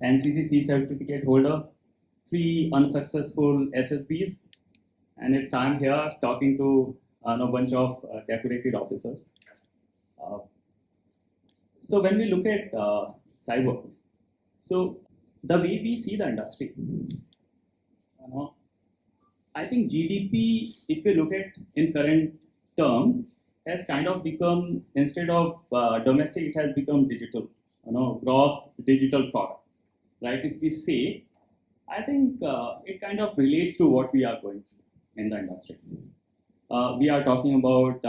NCCC certificate holder, 3 unsuccessful SSBs, and I'm here talking to a bunch of decorated officers. So when we look at cyber, so the way we see the industry, I think GDP, if you look at in current term, has kind of become, instead of domestic, it has become digital, gross digital product, right? If we say, I think it kind of relates to what we are going through in the industry. We are talking about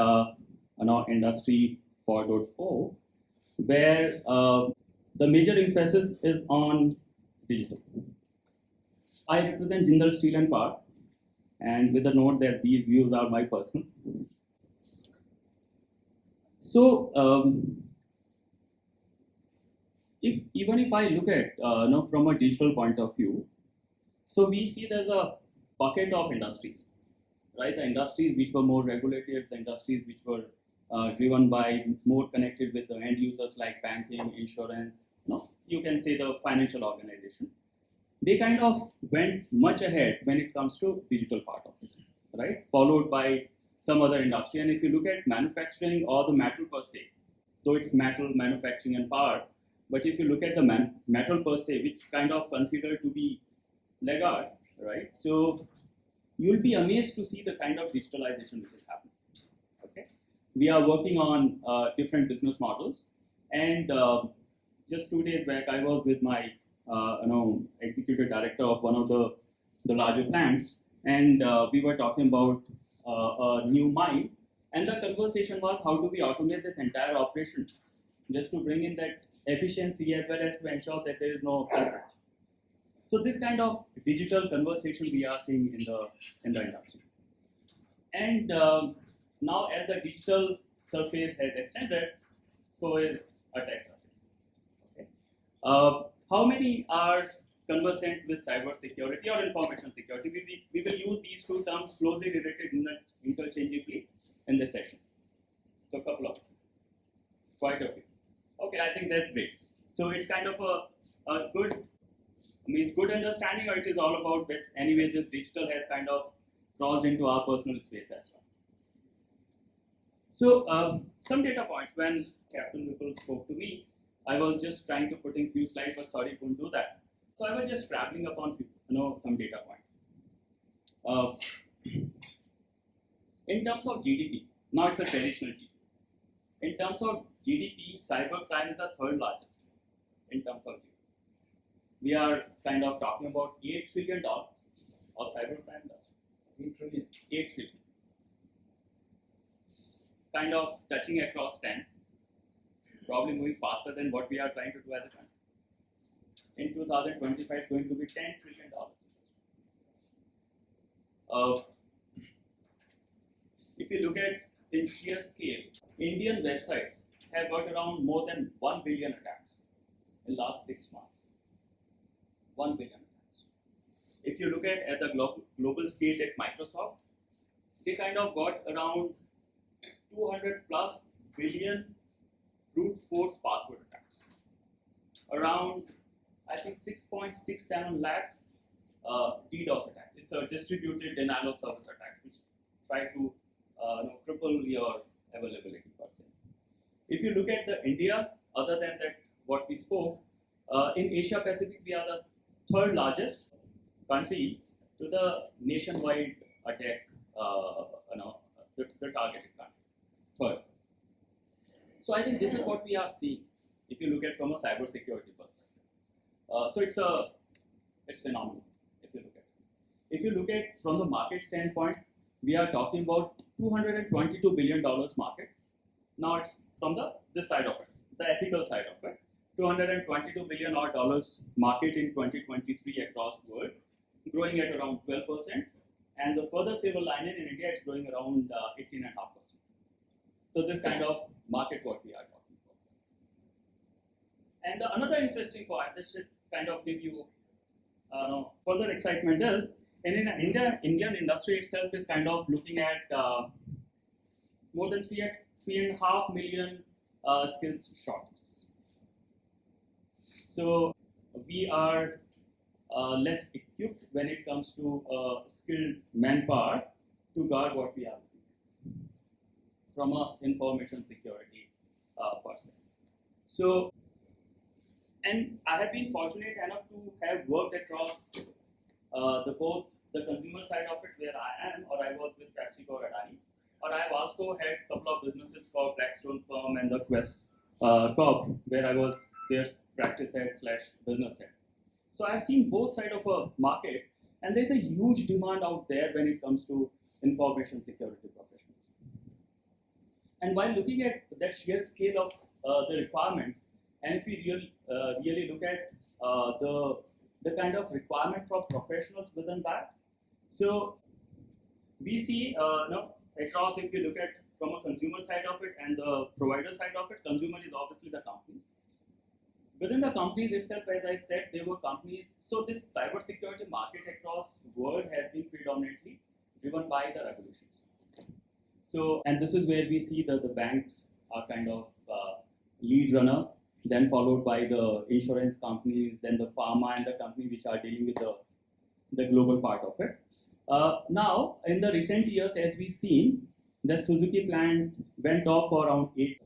industry 4.0, where the major emphasis is on digital. I represent Jindal Steel and Power, and with the note that these views are my personal. So, even if I look at from a digital point of view, so we see there's a bucket of industries, right? The industries which were more regulated, the industries which were driven by more connected with the end users like banking, insurance, you can say the financial organization. They kind of went much ahead when it comes to digital part of it, right? Followed by some other industry. And if you look at manufacturing or the metal per se, though it's metal, manufacturing and power, but if you look at the metal per se, which kind of considered to be laggard, right? So you'll be amazed to see the kind of digitalization which is happening. Okay, we are working on different business models, and just 2 days back, I was with my executive director of one of the larger plants, and we were talking about a new mine, and the conversation was how do we automate this entire operation just to bring in that efficiency as well as to ensure that there is no culprit. So this kind of digital conversation we are seeing in the industry, and now as the digital surface has extended, so is a tech surface. Okay. How many are conversant with cyber security or information security? We will use these two terms closely related interchangeably in this session. So quite a few. Okay, I think that's great. So it's kind of a good, it's good understanding, or it is all about that anyway this digital has kind of crossed into our personal space as well. So some data points. When Captain Vipul spoke to me, I was just trying to put in few slides, but sorry, couldn't do that. So I was just scrabbling upon some data points. In terms of GDP, now it's a traditional GDP. In terms of GDP, cybercrime is the 3rd largest in terms of GDP. We are kind of talking about $8 trillion of cybercrime industry. 8 trillion. 8 trillion. Kind of touching across 10. Probably moving faster than what we are trying to do as a country. In 2025, it's going to be $10 trillion. If you look at in sheer scale, Indian websites have got around more than 1 billion attacks in the last 6 months. 1 billion attacks. If you look at the global scale at Microsoft, they kind of got around 200 plus billion brute force password attacks. Around, I think, 6.67 lakhs DDoS attacks. It's a distributed denial of service attacks, which try to cripple your availability per se. If you look at the India, other than that, what we spoke, in Asia Pacific, we are the 3rd largest country to the nationwide attack, the targeted country. 3rd. So I think this is what we are seeing if you look at from a cyber security perspective. So it's phenomenal if you look at it. If you look at from the market standpoint, we are talking about $222 billion market. Now it's from this side of it, the ethical side of it. $222 billion market in 2023 across the world, growing at around 12%, and the further silver lining in India, it's growing around 18.5%. So this kind of market what we are talking about. And another interesting point that should kind of give you further excitement is, in Indian industry itself is kind of looking at more than 3.5 million skills shortages. So we are less equipped when it comes to skilled manpower to guard what we are looking at from a information security person. So, and I have been fortunate enough to have worked across both the consumer side of it, where I am, or I was with PepsiCo or Adani, or I have also had a couple of businesses for Blackstone firm and the Quest Capt, where I was their practice head slash business head. So I've seen both sides of a market, and there's a huge demand out there when it comes to information security professionals. And while looking at that sheer scale of the requirement, and if we really look at the kind of requirement for professionals within that, so we see across, if you look at from a consumer side of it and the provider side of it, consumer is obviously the companies. Within the companies itself, as I said, there were companies. So this cybersecurity market across the world has been predominantly driven by the regulations. So, and this is where we see that the banks are kind of lead runner, then followed by the insurance companies, then the pharma and the company which are dealing with the global part of it. Now, in the recent years, as we've seen, the Suzuki plant went off for around 8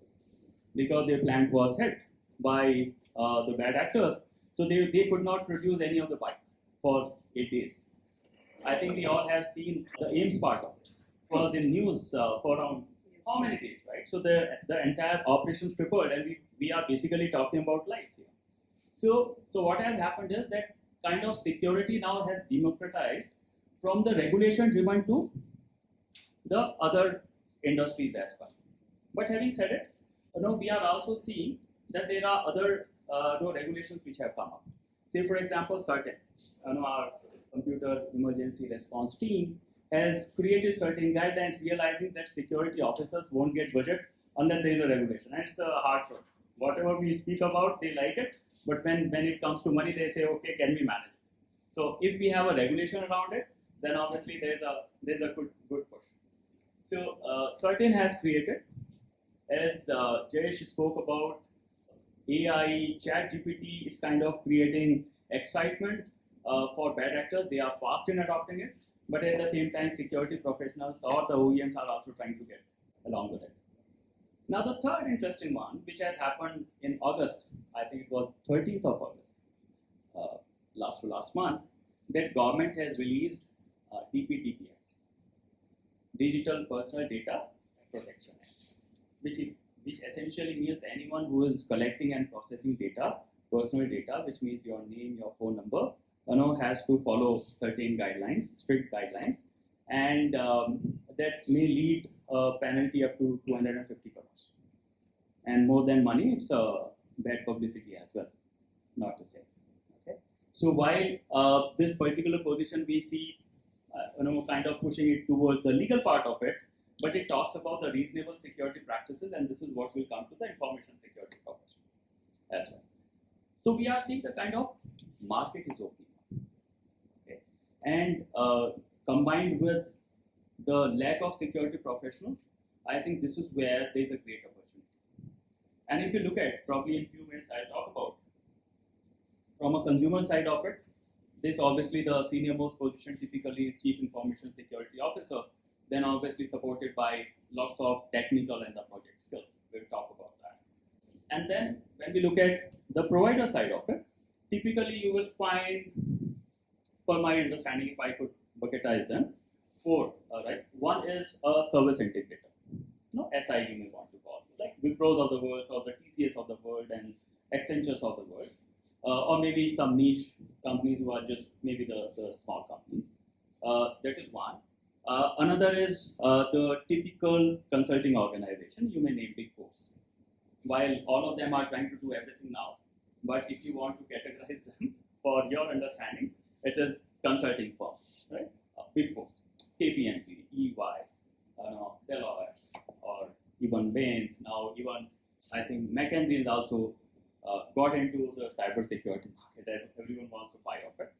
because their plant was hit by the bad actors. So they could not produce any of the bikes for 8 days. I think we all have seen the AIMS part of it. It was in news for around how many days, right? So the entire operations crippled, and we are basically talking about lives here. So what has happened is that kind of security now has democratized from the regulation driven to the other industries as well. But having said it, we are also seeing that there are other regulations which have come up. Say, for example, certain, our computer emergency response team has created certain guidelines, realizing that security officers won't get budget unless there is a regulation. And it's a hard truth. Whatever we speak about, they like it, but when it comes to money, they say, okay, can we manage it? So if we have a regulation around it, then obviously there's a good push. So certain has created, as Jayesh spoke about, AI, Chat GPT, it's kind of creating excitement for bad actors. They are fast in adopting it, but at the same time, security professionals or the OEMs are also trying to get along with it. Now, the third interesting one, which has happened in August, I think it was 13th of August, last month, that government has released DPDP, Digital Personal Data Protection, which essentially means anyone who is collecting and processing data, personal data, which means your name, your phone number, has to follow certain guidelines, strict guidelines, and that may lead a penalty up to 250 crores. And more than money, it's a bad publicity as well, not to say. Okay. So while this particular position we see, kind of pushing it towards the legal part of it, but it talks about the reasonable security practices, and this is what will come to the information security profession as well. So we are seeing the kind of market is opening up. Okay. And combined with the lack of security professionals, I think this is where there is a great opportunity. And if you look at, probably in a few minutes I'll talk about, from a consumer side of it, this obviously the senior most position typically is Chief Information Security Officer, then obviously supported by lots of technical and the project skills. We'll talk about that. And then when we look at the provider side of it, typically you will find, per my understanding, if I could bucketize them, 4, right? One is a service integrator, SI you may want to call it, like Wipros of the world, or the TCS of the world, and Accentures of the world, or maybe some niche companies who are just maybe the small companies. That is one. Another is the typical consulting organization, you may name Big Fours. While all of them are trying to do everything now, but if you want to categorize them for your understanding, it is consulting firms, right? Big Fours, KPMG, EY, Deloitte, or even Bain's. Now even I think McKinsey is also got into the cybersecurity market, and everyone wants to buy off it.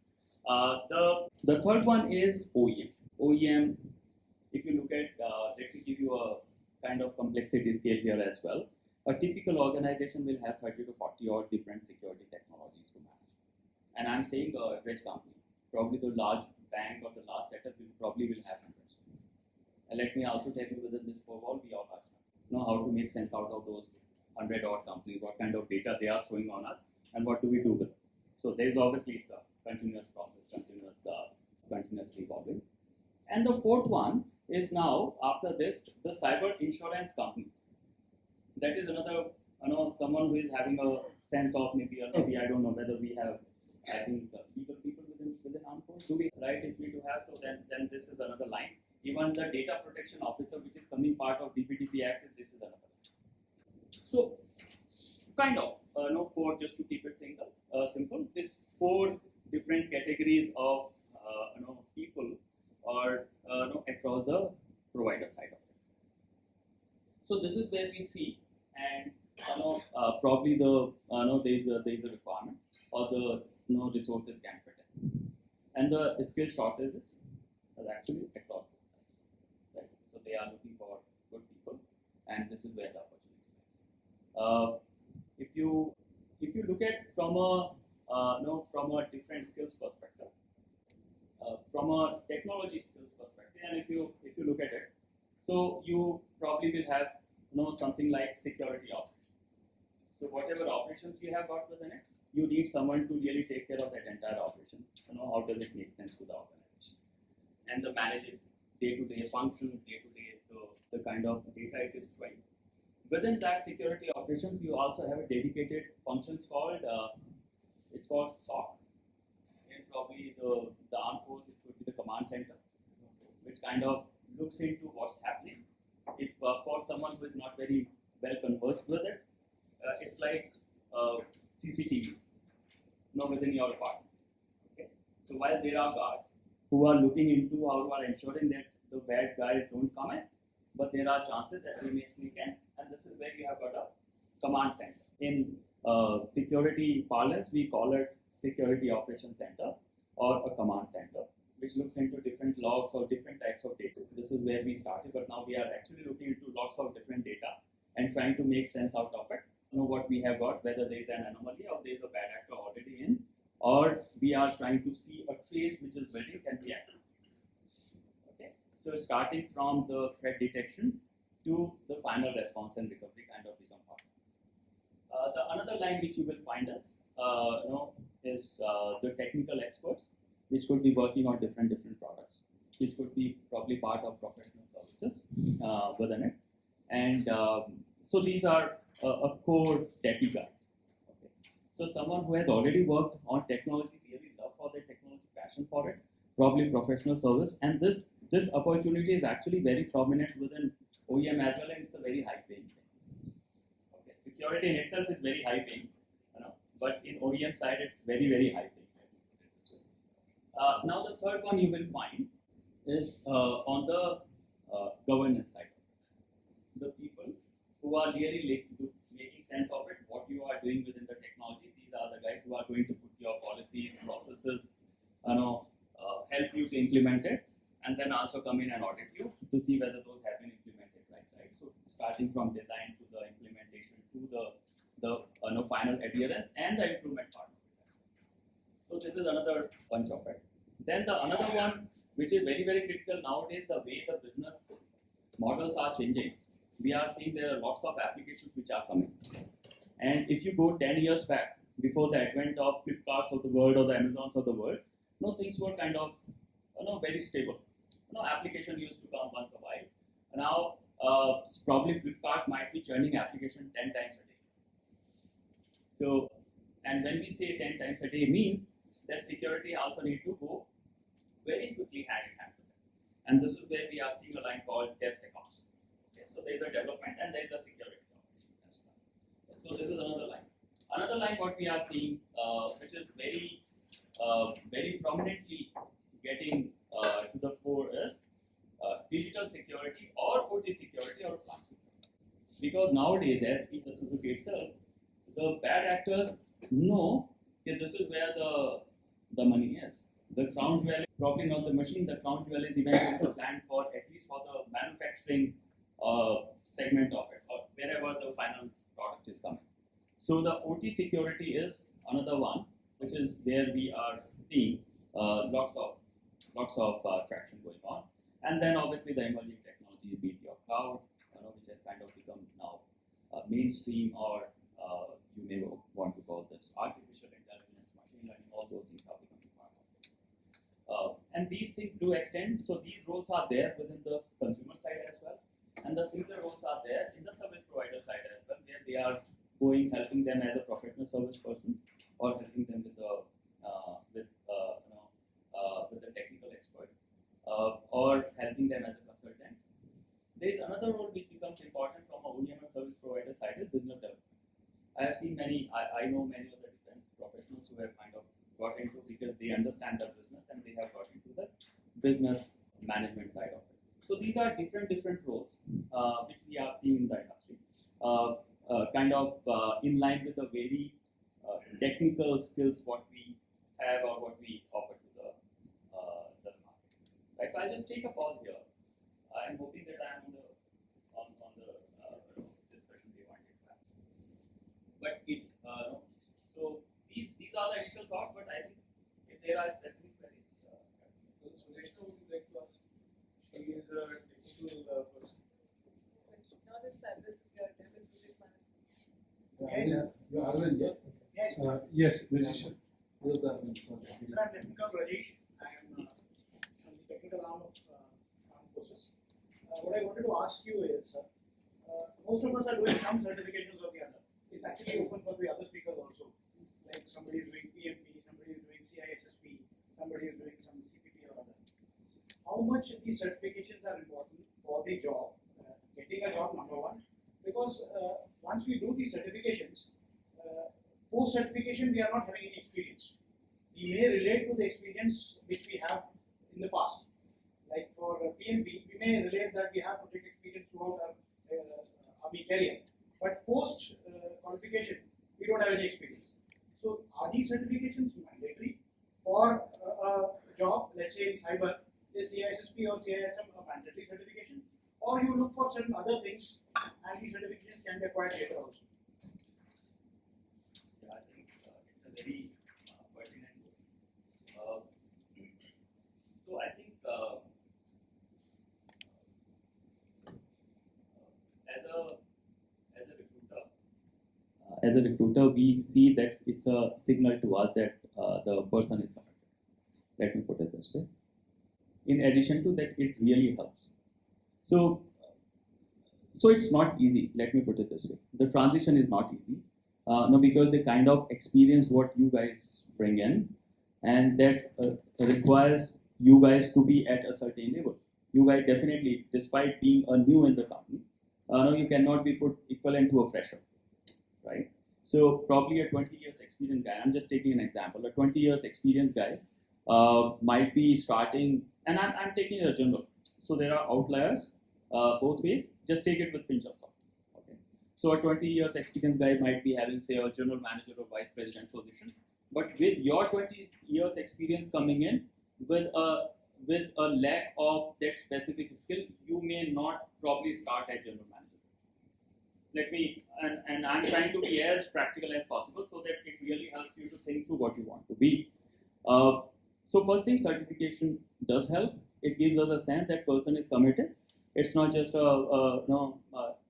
The third one is OEM. OEM, if you look at, let me give you a kind of complexity scale here as well. A typical organization will have 30 to 40 odd different security technologies to manage. and I'm saying a average company, probably the large bank or the large setup will probably will have hundreds. And let me also tell you within this four wall, we all ask how to make sense out of those 100 odd companies, what kind of data they are throwing on us, and what do we do with it. So there's obviously it's a continuous process, continuously evolving. And the fourth one is now after this, the cyber insurance companies. That is another, someone who is having a sense of maybe I don't know whether we have, I think legal people within armed force. Do we, right? If we do have, so then this is another line. Even the data protection officer, which is coming part of DPDP Act, this is another line. So kind of, four, just to keep it simple, this four different categories of people are across the provider side of it. So this is where we see, and probably there's a requirement or the resources can fit in, and the skill shortages are actually across both sides. Right? So they are looking for good people, and this is where the opportunity is. If you look at from a different skills perspective, from a technology skills perspective, and if you look at it, so you probably will have something like security operations. So whatever operations you have got within it, you need someone to really take care of that entire operation. How does it make sense to the organization, and the manage it day-to-day functions, day-to-day the kind of data it is throwing. Within that security operations, you also have a dedicated functions called it's called SOC. And probably the armed force, it could be the command center, which kind of looks into what's happening. If for someone who is not very well conversed with it, it's like CCTVs, within your apartment. Okay. So while there are guards who are looking into how to are ensuring that the bad guys don't come in, but there are chances that they may sneak in, and this is where you have got a command center. In security parlance, we call it security operations center or a command center, which looks into different logs or different types of data. This is where we started, but now we are actually looking into lots of different data and trying to make sense out of it. What we have got, whether there is an anomaly or there is a bad actor already in, or we are trying to see a trace which is building can be active. Okay, so starting from the threat detection to the final response and recovery kind of become part. The another line which you will find us, is the technical experts, which could be working on different products, which could be probably part of professional services within it. And so these are a core techie guys. Okay. So someone who has already worked on technology, really love for their technology, passion for it, probably professional service. And this opportunity is actually very prominent within OEM as well, and it's a very high paying thing. Okay. Security in itself is very high paying, but in OEM side it's very, very high paying. Now the third one you will find is on the governance side. The people who are really making sense of it, what you are doing within the technology, these are the guys who are going to put your policies, processes, help you to implement it, and then also come in and audit you to see whether those have been implemented right. So starting from design to the implementation to the final adherence and the improvement part. So this is another bunch of it. Then the another one, which is very, very critical nowadays, the way the business models are changing. We are seeing there are lots of applications which are coming. And if you go 10 years back, before the advent of Flipkarts of the world or the Amazons of the world, things were kind of very stable. Application used to come once a while. Now, probably Flipkart might be churning application 10 times a day. So, and when we say 10 times a day means that security also need to go very quickly hand in hand with it. And this is where we are seeing a line called DevSecOps. Okay, so there is a development and there is a security operations as well. So this is another line. Another line what we are seeing, which is very, very prominently getting to the fore is digital security or OT security or plant security. Because nowadays, as in the Suzuki itself, the bad actors know that this is where the money is. The crown jewel, probably not the machine, the crown jewel is eventually planned for at least for the manufacturing segment of it, or wherever the final product is coming. So the OT security is another one which is where we are seeing lots of traction going on. And then obviously the emerging technology, be it your cloud, which has kind of become now mainstream, or you may want to call this artificial intelligence, machine learning. All those things are becoming part of it. And these things do extend. So these roles are there within the consumer side as well, and the similar roles are there in the service provider side as well, where they are helping them as a professional service person, or helping them with the technical expert, or helping them as a consultant. There is another role which becomes important from a OEM or service provider side, is business development. I have seen I know many of the defense professionals who have kind of got into, because they understand the business and they have got into the business management side of it. So these are different roles which we are seeing in the industry, kind of in line with the very technical skills what we have or what we offer to the market. Right. So I'll just take a pause here. I'm hoping that I'm on the discussion we wanted to have. But so these are the initial thoughts. But I think if there are specific queries. So Reshna, would you like to ask? She is a technical person. Not in cybersecurity, I'm in project Yes, management. yes, Rajesh. I'm technical Rajesh. I am from the technical arm of armed forces. What I wanted to ask you is, most of us are doing some certifications or the other. It's actually open for the other speakers also. Like somebody is doing PMP, somebody is doing CISSP, somebody is doing some CPP or other. How much these certifications are important for the job, getting a job, number one, because once we do these certifications, post certification we are not having any experience. We may relate to the experience which we have in the past. Like for PMP, we may relate that we have project experience throughout our army career, but post qualification we don't have any experience. So are these certifications mandatory for a job? Let's say in cyber, is CISSP or CISM a mandatory certification, or you look for certain other things and these certifications can be acquired later also? Yeah, I think it's a very pertinent question. So I think as a recruiter, we see that it's a signal to us that the person is committed. Let me put it this way. In addition to that, it really helps. So it's not easy. Let me put it this way. The transition is not easy. No, because the kind of experience what you guys bring in, and that requires you guys to be at a certain level. You guys definitely, despite being a new in the company, no, you cannot be put equivalent to a fresher, right? So probably a 20 years experienced guy, I'm just taking an example, a 20 years experienced guy might be starting, and I'm taking a general. So there are outliers both ways, just take it with pinch of salt. Okay. So a 20 years experienced guy might be having, say, a general manager or vice president position, but with your 20 years experience coming in, with a lack of that specific skill, you may not probably start as general manager. Let me, and I'm trying to be as practical as possible so that it really helps you to think through what you want to be. So first thing, certification does help. It gives us a sense that person is committed. It's not just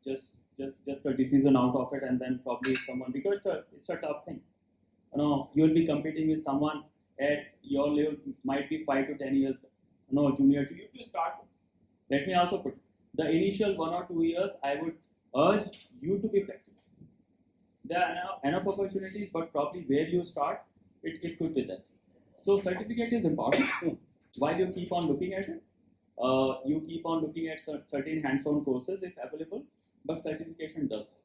just a decision out of it, and then probably someone, because it's a tough thing. You'll be competing with someone at your level, might be 5 to 10 years junior to you to start with. Let me also put the initial 1 or 2 years, I would urge you to be flexible. There are enough opportunities, but probably where you start, it could be this. So certificate is important. While you keep on looking at it, you keep on looking at certain hands-on courses if available, but certification does help.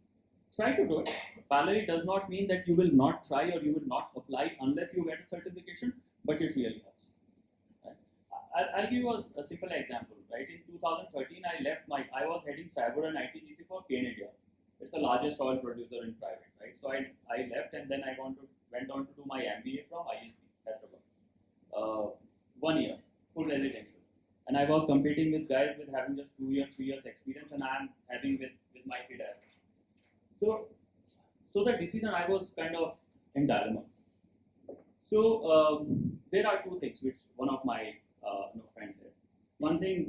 Try to do it. Parallelly does not mean that you will not try or you will not apply unless you get a certification, but it really helps. Right? I'll give you a simple example. Right, in 2013, I was heading cyber and ITGC for India. It's the largest oil producer in private. Right, so I left, and then I went on to do my MBA from ISP Hyderabad. 1 year, full residential, and I was competing with guys with having just 2 years, 3 years experience, and I'm having with my kid as well. So the decision, I was kind of in dilemma. So there are two things which one of my friends said. One thing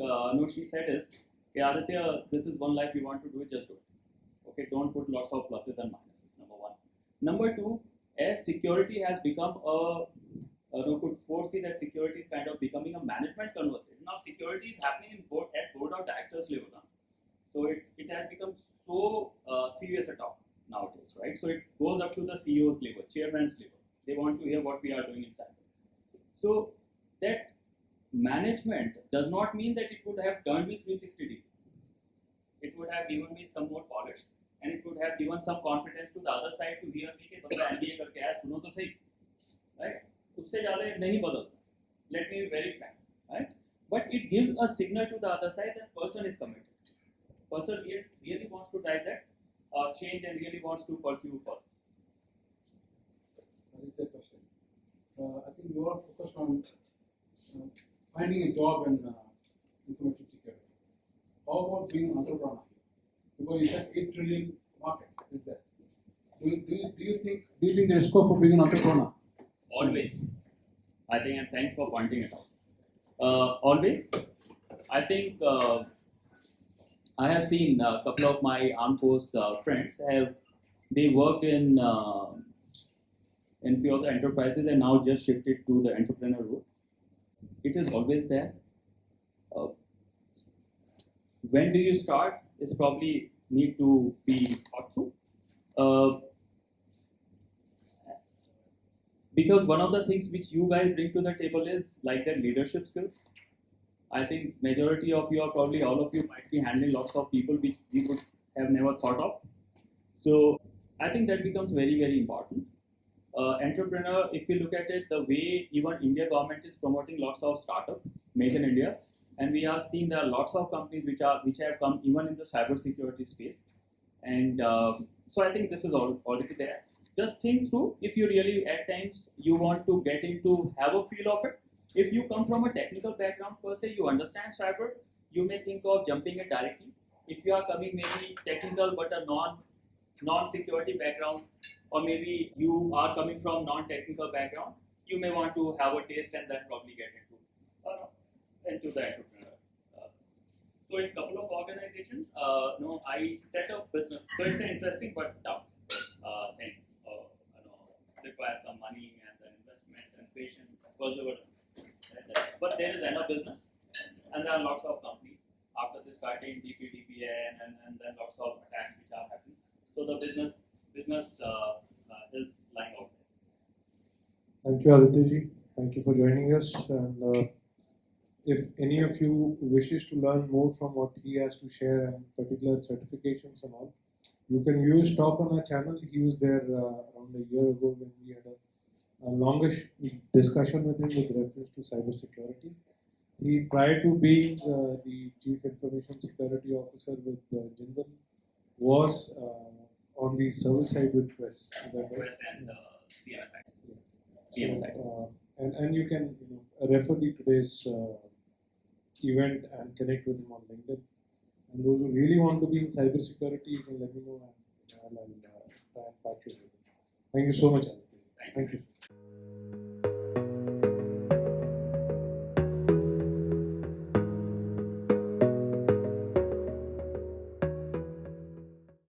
she said is, "Hey, Aditya, this is one life you want to do it, just do it. Okay, don't put lots of pluses and minuses." Number one. Number two, as security has become could foresee that security is kind of becoming a management conversation. Now security is happening at board of directors level now. So it has become so serious a talk nowadays, right? So it goes up to the CEO's level, chairman's level. They want to hear what we are doing inside. So that management does not mean that it would have turned me 360 degrees. It would have given me some more polish, and it would have given some confidence to the other side to hear me कि बंदा MBA करके आया, सुनो तो सही, right? उससे ज़्यादा नहीं बदलता. Let me be very frank, right? But it gives a signal to the other side that person is committed. Person really wants to drive that change and really wants to pursue further. That is the question. I think you are focused on finding a job in information security. How about being an entrepreneur? Because you said 8 trillion market is there. Do you think there is scope for being an entrepreneur? Always. I think, and thanks for pointing it out. Always. I think I have seen a couple of my armed force friends they worked in few of the enterprises and now just shifted to the entrepreneur route. It is always there. When do you start is probably need to be thought through. Because one of the things which you guys bring to the table is like that leadership skills. I think majority of you, or probably all of you, might be handling lots of people which we would have never thought of. So I think that becomes very, very important. Entrepreneur, if you look at it, the way even India government is promoting lots of startups, Make in India, and we are seeing there are lots of companies which have come even in the cybersecurity space, and so I think this is already there. Just think through if you really at times you want to get into have a feel of it. If you come from a technical background per se, you understand cyber, you may think of jumping it directly. If you are coming maybe technical but a non-security background, or maybe you are coming from non-technical background, you may want to have a taste and then probably get into the entrepreneur. So in a couple of organizations, I set up business. So it's an interesting but tough thing. Requires some money and then investment and patience, perseverance. But there is enough business, and there are lots of companies. After this starting DPDPA and then lots of attacks which are happening. So the business is lying out there. Thank you, Aditya. Thank you for joining us. And if any of you wishes to learn more from what he has to share and particular certifications and all, you can view his talk on our channel. He was there around a year ago when we had a longish discussion with him with reference to cybersecurity. He, prior to being the Chief Information Security Officer with Jindal, was on the service side with Quest. Quest and CMS side. And you can refer the today's event and connect with him on LinkedIn. And those who really want to be in cybersecurity, you can let me know and I'll try and patch you with it. Thank you so much, Aditya. Thank you.